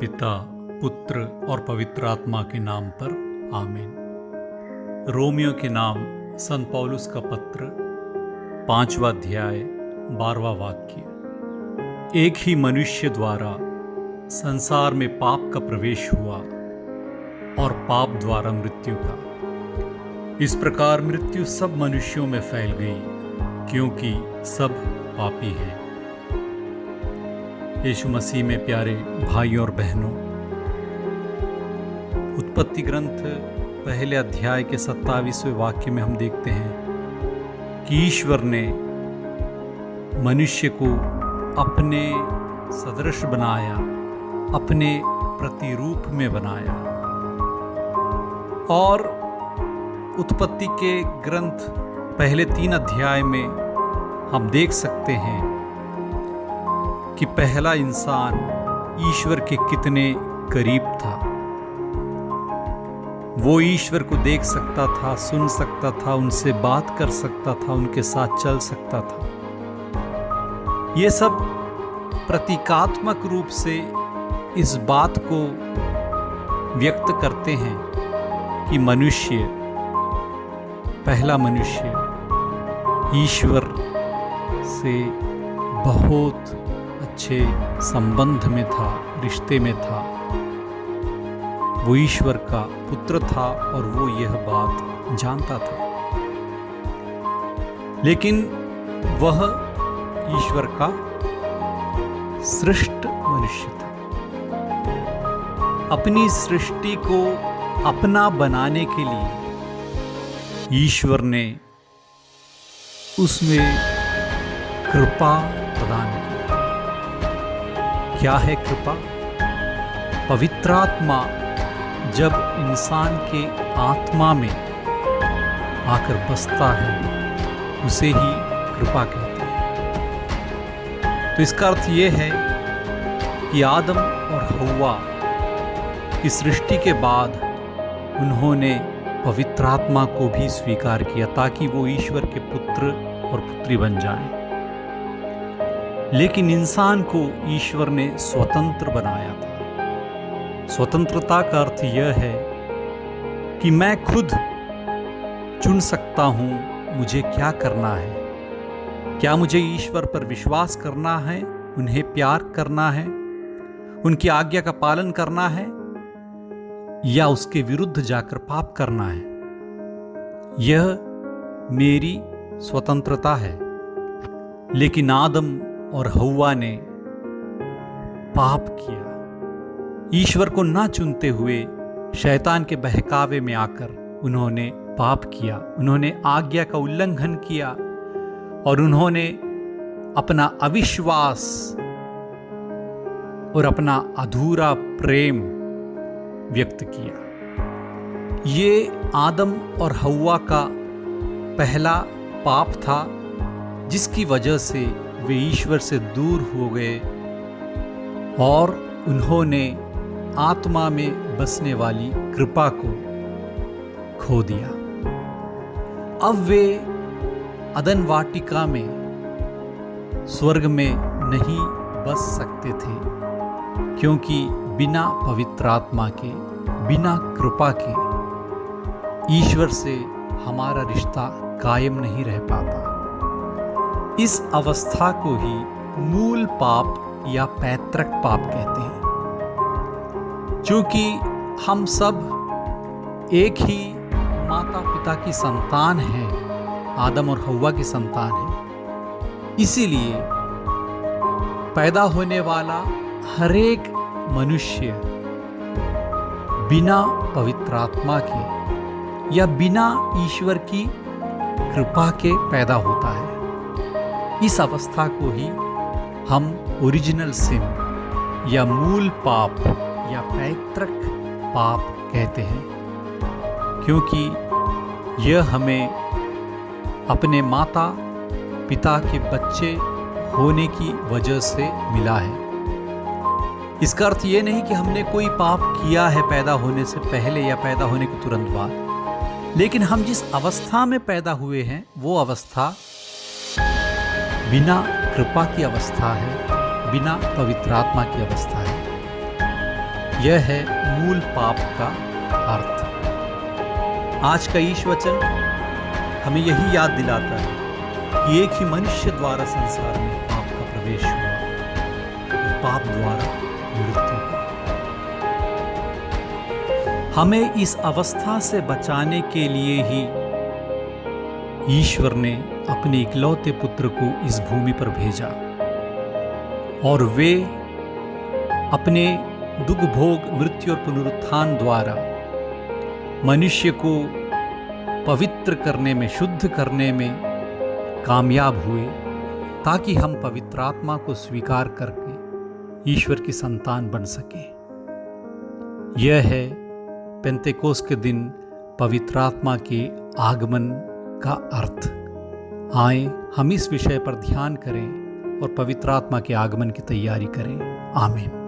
पिता, पुत्र और पवित्र आत्मा के नाम पर आमीन। रोमियो के नाम संत पौलुस का पत्र 5वां अध्याय 12वां वाक्य। एक ही मनुष्य द्वारा संसार में पाप का प्रवेश हुआ और पाप द्वारा मृत्यु का। इस प्रकार मृत्यु सब मनुष्यों में फैल गई, क्योंकि सब पापी हैं। यीशु मसीह में प्यारे भाइयों और बहनों, उत्पत्ति ग्रंथ पहले अध्याय के 27वें वाक्य में हम देखते हैं कि ईश्वर ने मनुष्य को अपने सदृश बनाया, अपने प्रतिरूप में बनाया। और उत्पत्ति के ग्रंथ पहले 3 अध्याय में हम देख सकते हैं कि पहला इंसान ईश्वर के कितने करीब था। वो ईश्वर को देख सकता था, सुन सकता था, उनसे बात कर सकता था, उनके साथ चल सकता था। ये सब प्रतीकात्मक रूप से इस बात को व्यक्त करते हैं कि मनुष्य, पहला मनुष्य ईश्वर से बहुत अच्छे संबंध में था, रिश्ते में था। वो ईश्वर का पुत्र था और वो यह बात जानता था। लेकिन वह ईश्वर का सृष्ट मनुष्य था। अपनी सृष्टि को अपना बनाने के लिए ईश्वर ने उसमें कृपा प्रदान की। क्या है कृपा? पवित्र आत्मा जब इंसान के आत्मा में आकर बसता है, उसे ही कृपा कहते हैं। तो इसका अर्थ यह है कि आदम और हव्वा की सृष्टि के बाद उन्होंने पवित्र आत्मा को भी स्वीकार किया ताकि वो ईश्वर के पुत्र और पुत्री बन जाएं। लेकिन इंसान को ईश्वर ने स्वतंत्र बनाया था। स्वतंत्रता का अर्थ यह है कि मैं खुद चुन सकता हूं मुझे क्या करना है। क्या मुझे ईश्वर पर विश्वास करना है, उन्हें प्यार करना है, उनकी आज्ञा का पालन करना है, या उसके विरुद्ध जाकर पाप करना है। यह मेरी स्वतंत्रता है। लेकिन आदम और हव्वा ने पाप किया। ईश्वर को ना चुनते हुए शैतान के बहकावे में आकर उन्होंने पाप किया। उन्होंने आज्ञा का उल्लंघन किया और उन्होंने अपना अविश्वास और अपना अधूरा प्रेम व्यक्त किया। ये आदम और हव्वा का पहला पाप था, जिसकी वजह से वे ईश्वर से दूर हो गए और उन्होंने आत्मा में बसने वाली कृपा को खो दिया। अब वे अदन वाटिका में, स्वर्ग में नहीं बस सकते थे, क्योंकि बिना पवित्र आत्मा के, बिना कृपा के ईश्वर से हमारा रिश्ता कायम नहीं रह पाता। इस अवस्था को ही मूल पाप या पैतृक पाप कहते हैं। क्योंकि हम सब एक ही माता पिता की संतान हैं, आदम और हव्वा की संतान हैं। इसीलिए पैदा होने वाला हर एक मनुष्य बिना पवित्र आत्मा के या बिना ईश्वर की कृपा के पैदा होता है। इस अवस्था को ही हम ओरिजिनल सिन या मूल पाप या पैतृक पाप कहते हैं, क्योंकि यह हमें अपने माता पिता के बच्चे होने की वजह से मिला है। इसका अर्थ यह नहीं कि हमने कोई पाप किया है पैदा होने से पहले या पैदा होने के तुरंत बाद। लेकिन हम जिस अवस्था में पैदा हुए हैं वो अवस्था बिना कृपा की अवस्था है, बिना पवित्र आत्मा की अवस्था है। यह है मूल पाप का अर्थ। आज का ईश वचन हमें यही याद दिलाता है कि एक ही मनुष्य द्वारा संसार में पाप का प्रवेश हुआ और पाप द्वारा मृत्यु का। हमें इस अवस्था से बचाने के लिए ही ईश्वर ने अपने इकलौते पुत्र को इस भूमि पर भेजा और वे अपने दुख भोग मृत्यु और पुनरुत्थान द्वारा मनुष्य को पवित्र करने में, शुद्ध करने में कामयाब हुए, ताकि हम पवित्र आत्मा को स्वीकार करके ईश्वर की संतान बन सके। यह है पेंतेकोस्त के दिन पवित्र आत्मा के आगमन का अर्थ। आए हम इस विषय पर ध्यान करें और पवित्र आत्मा के आगमन की तैयारी करें। आमीन।